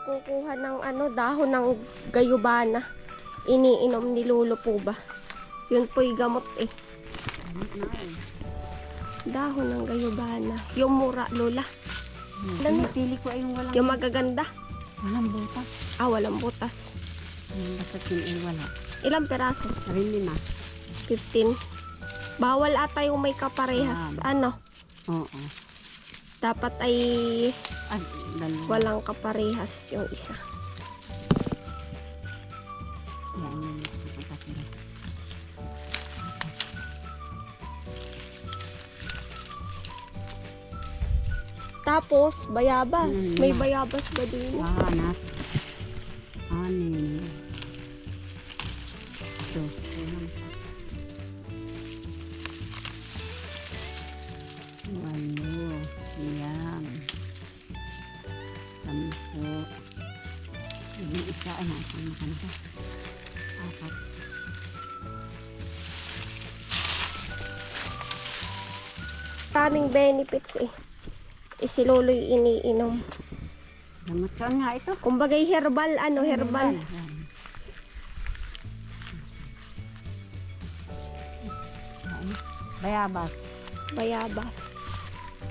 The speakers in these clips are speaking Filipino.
Nagkukuha ng dahon ng gayubana. Iniinom ni Lolo po ba? Yun po'y gamot eh. Dahon ng gayubana. Yung mura, Lola. Pinipili ko ay yung walang... Yung magaganda. Walang butas. Walang butas. Dapat yun ay wala. Ilang peraso? 15. 15. Bawal ata yung may kaparehas. Ano? Oo. Dapat ay Dalawa. walang kaparehas yung isa. Yan yun. Ang kapira. Tapos, bayabas. Mm, May yeah. bayabas ba din? Hanap. Anin. Ito. Ayan pa. Walo. Siyam. 10. Yung isa ay natin makanta. 4. Kaming benefits eh. Si Lolo'y iniinom. Gamot saan nga ito? Kumbagay herbal, herbal. Yan. Bayabas. Bayabas.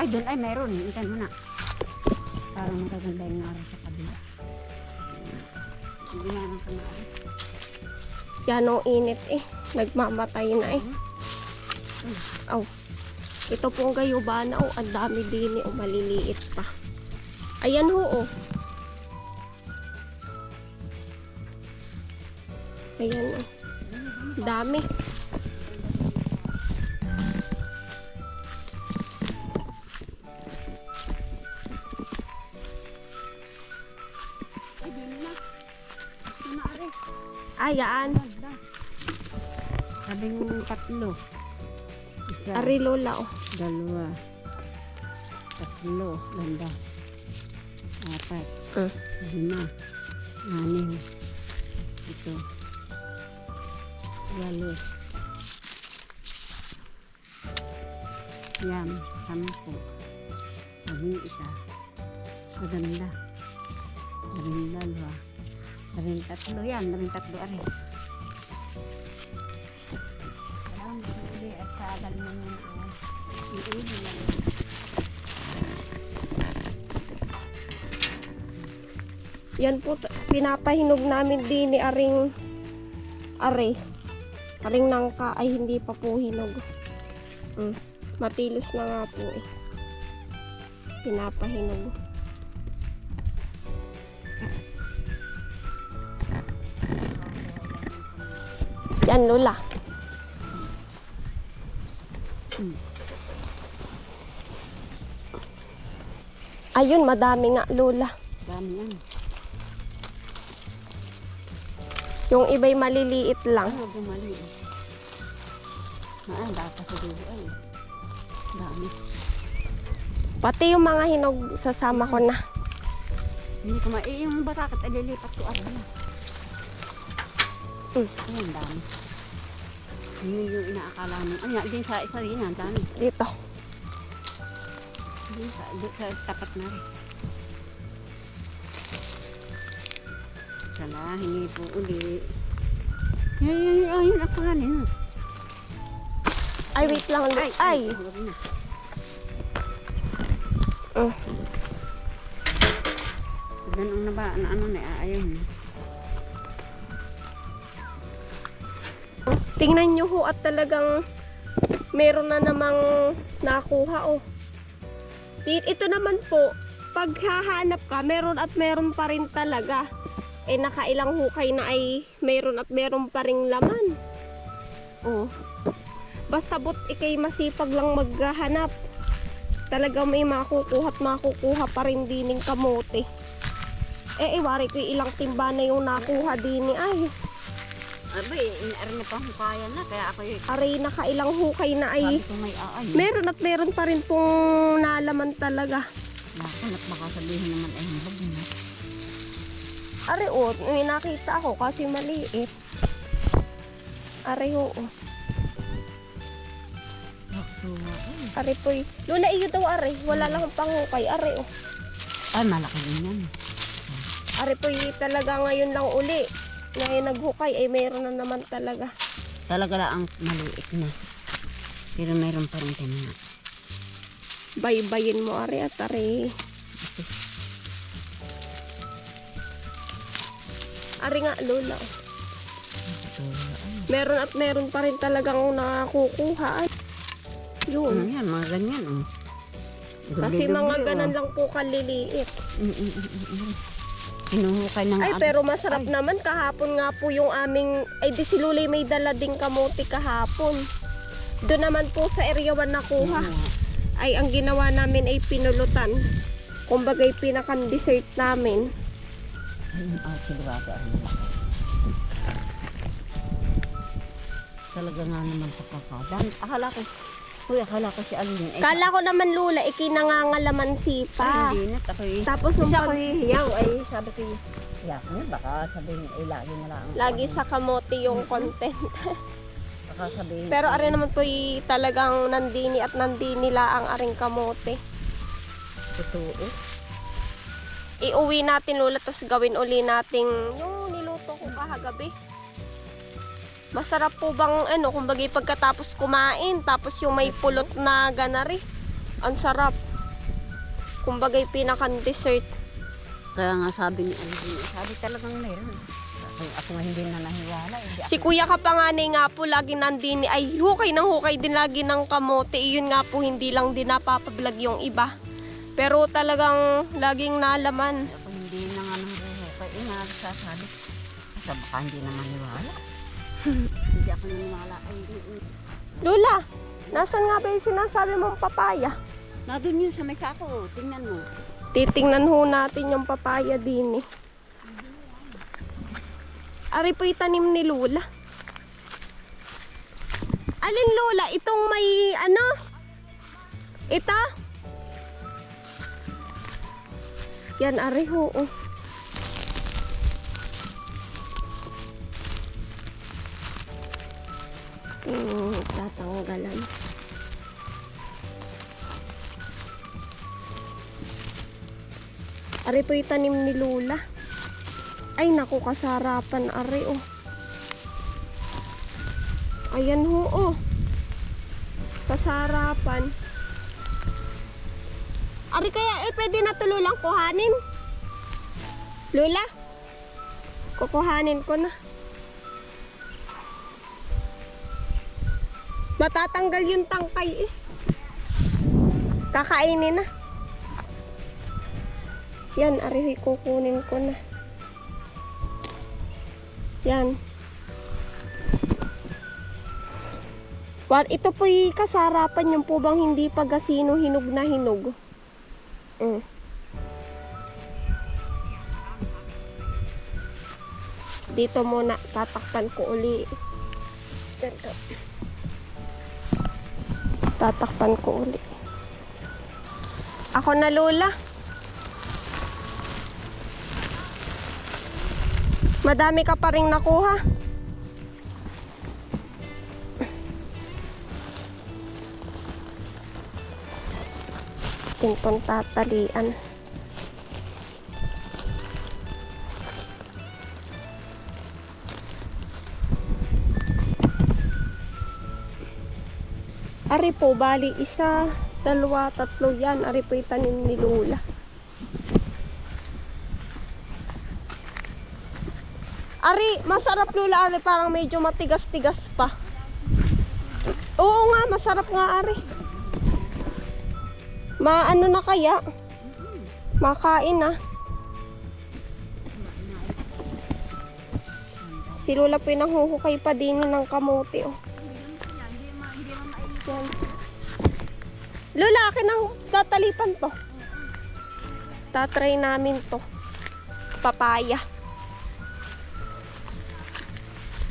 Ay, doon ay meron. Ikan mo na. Parang magaganda yung araw sa kabila. Hindi na lang kanaari. Yan ang init eh. Nagmamatay na eh. Aw. Ito pong gayubana. Ang dami din eh. Maliliit pa. Ayan ho. Ayan dami. Ay, din na. Kanaari. Ayan. Sabing 3. Isa. Ari Lola 2. 3. Ganda. 4. 5. 6. 7. 8. Yan. 10. 11. Maganda. 12. 13. Yan. 13 ari. Hindi at sa dalman mo na iihi lang. Yan po. Pinapahinog namin din ni Aring nangka ay hindi pa po hinog. Matilis na nga po eh. Pinapahinog. Yan Lola. Ayun, madami nga Lola. Dami yan. Yung iba'y maliliit lang. Ano gumali eh. Dapat sa dugo ay. Dami. Pati yung mga hinog sasama ko na. Hindi ko yung batakat ay lilipat ko araw na. Ayan, dami. Yun yung inaakala mo. Ay, din sa isa rin yan, dami. Dito. Din sa tapat na rin. Sala, hingi po uli. Yun ako nga nila. Ay, wait lang. Ay! Huwag na. Ganun na ba? Ano na ayaw mo? Tingnan nyo ho at talagang meron na namang nakuha Ito naman po, pag hahanap ka, meron at meron pa rin talaga. Nakailang hukay na ay meron at meron pa ring laman. Basta ikay masipag lang maghahanap. Talagang may makukuha at makukuha pa rin din ng kamote. Iwari ko ilang timba na yung nakuha din ay. Abay, inaari na pang hukayan na, kaya ako yung... Aray, nakailang hukay na ay. Sabi ko may aay. Meron at meron pa rin pong nalaman talaga. Naku, baka sabihin naman ay hambog na. Aray, may nakita ako kasi maliit. Aray, Aray po'y. Lula, iyo daw aray. Wala lang pang hukay. Aray, Ay, malaki din yan. Ari po talaga ngayon lang uli. Ngayon naghukay ay mayroon na naman talaga. Talaga lang ang maliit na. Pero mayroon pa rin tayo mga. Baybayin mo ari at ari. Ari nga lola. Meron at meron pa rin talagang nakukuha. Yun. Ano yan, mga ganyan. Oh. Kasi mga Dubli-dubli, ganan oh. lang po kaliliit. Hinuhukay ng Ay, pero masarap naman. Kahapon nga po yung aming, ay di si Lulay may dala ding kamote kahapon. Doon naman po sa area 1 nakuha. Ay, ang ginawa namin ay pinulutan. Kumbaga ay pinakan-dessert namin. Sigurado. Talaga nga naman sa kakao. Akala ko si Alvin. Kala ko naman Lula, ikinangangalaman sipa. Hindi na. Tapos nung Isa ko hiyaw ay sabi ko yak mo baka sabihin ay lagi na lang. lagi sa kamote yung content. Baka sabihin. Pero ari naman po talagang nandini at nandini la ang aring kamote. Totoo. Iuwi natin Lula, tapos gawin uli nating yung niluto ko kahagabi. Masarap po bang kumbaga pagkatapos kumain, tapos yung may pulot na ganari. Ang sarap. Kumbaga pinakan dessert. Kaya nga sabi ni Alvin, sabi talagang meron. Ako nga hindi na nahiwala. Si Kuya Kapanganay nga po lagi nandini, ay hukay ng hukay din lagi ng kamote. Iyon nga po hindi lang din napapablog yung iba. Pero talagang laging nalaman. Ako hindi na nga nang hukay. Nga sasabi. Kasi baka hindi na maniwala. Hindi ako naniwala. Lula, nasan nga ba yung sinasabi mong papaya? Nandun yun sa may sako. Tingnan mo. Titingnan ho natin yung papaya din eh. Ari po itanim ni Lula. Alin Lula? Itong may Ito? Yan ari ho. Oh. Tatanggalan. Ari po itanim ni Lula. Ay naku, kasarapan ari oh. Ayan ho oh. Kasarapan. Ari kaya pwede na to Lulang kuhanin. Lula? Kukuhanin ko na. Matatanggal yung tangkay eh. Kakainin na. Yan, arihoy kukunin ko na. Yan. Ito po'y kasarapan yung po bang hindi pagasino hinog na hinog. Dito muna, tatakpan ko uli. Dito. Tatakpan ko uli. Ako na Lola. Madami ka pa ring nakuha. Tintong tatalian. Ari po, bali isa, dalawa, tatlo yan. Ari po itanim ni Lula. Ari, masarap Lula. Ari, parang medyo matigas-tigas pa. Oo nga, masarap nga Ari. Maano na kaya? Makain na. Si Lula po yung nanghuhukay pa din ng kamote oh. Yan. Lula, akin ang tatalipan to. Tatry namin to. Papaya.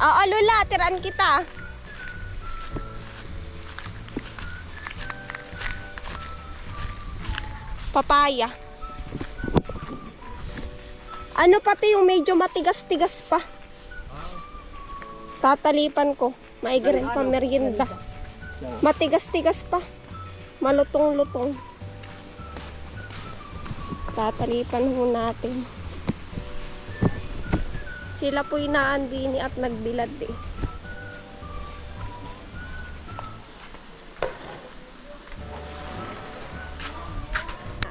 Oo, Lula, tiraan kita. Papaya. Ano pati yung medyo matigas-tigas pa. Tatalipan ko. Maigirin pa merienda. Matigas-tigas pa. Malutong-lutong. Tatalipan ho natin. Sila po'y naandini at nagbilad eh.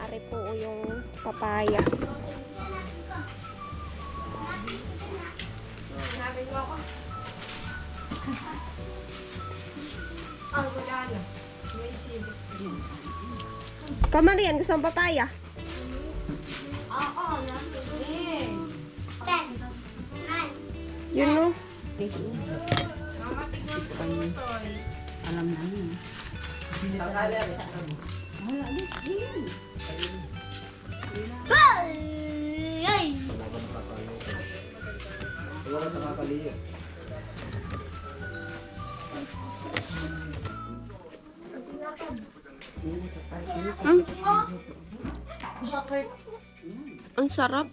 Ari po yung papaya. Kamarian, gusto mong papaya? Yun no? Alam na yun. Ang sarap.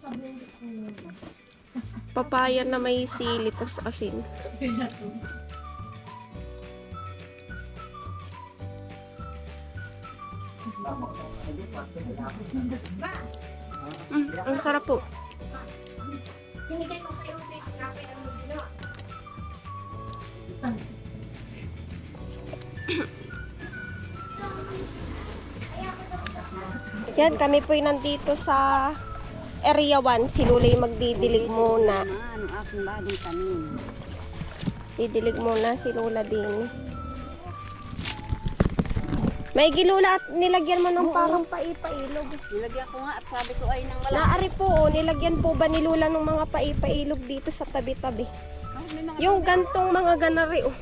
Papaya na may sili tas asin. Ang sarap po. Yan, kami po'y nandito sa Area 1. Si Lulay magdidilig muna. Ano aking bagong tanim. Didilig muna si Lola din. May gilula at nilagyan mo ng parang paipailog. Nilagyan ko nga at sabi ko ay nang wala. Naari po, nilagyan po ba ni Lola ng mga paipailog dito sa tabi-tabi? Yung gantong mga ganari, oh.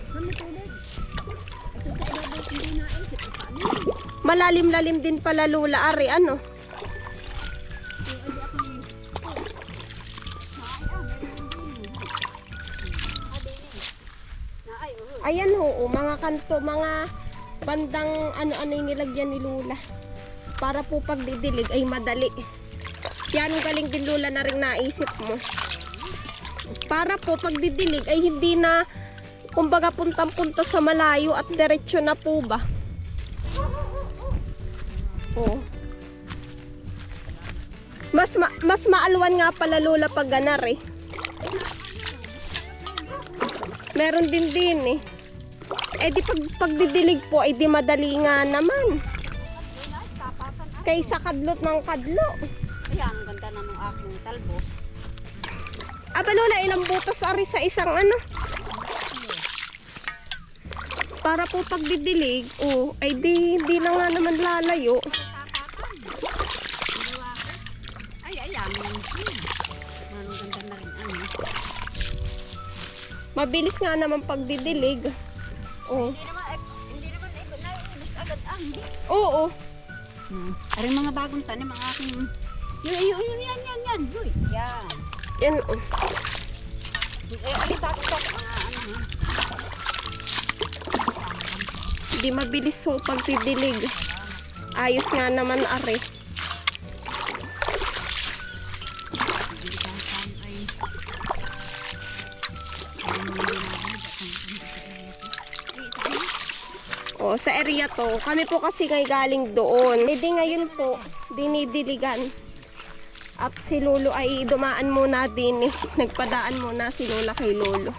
Malalim-lalim din pala Lola, ari, ano? Ayan ho, mga kanto, mga bandang ano-ano yung nilagyan ni Lola. Para po pag didilig ay madali. Yan ang galing din Lola na rin naisip mo. Para po pag didilig ay hindi na kumbaga puntang-punta sa malayo at diretsyo na po ba. Oh. Mas maalwan nga pala Lola pag ganar eh. Meron din eh. Eh di pagdidilig po ay di madali nga naman. Kaysa kadlot ng kadlo. Ayan, ang ganda na ng aking talbo. Aba Lola, ilang butas ari sa isang ano? Para po pagdidilig, oh, ay di na nga naman lalayo. Ay, ayan. Ang ganda na rin ano. Mabilis nga naman pagdidilig. Oh. Hindi naman naiibig agad hindi. Oo. Ari mga bagong tanim ang aking. Yan. Uy, yan. Yan oh. Ari bagong tanim ano. Di mabilis yung pagdidilig. Ayos nga naman ari. O, sa area to, kami po kasi ngay galing doon. E di ngayon po, dinidiligan. At si Lolo ay dumaan muna din eh. Nagpadaan muna si Lola kay Lolo.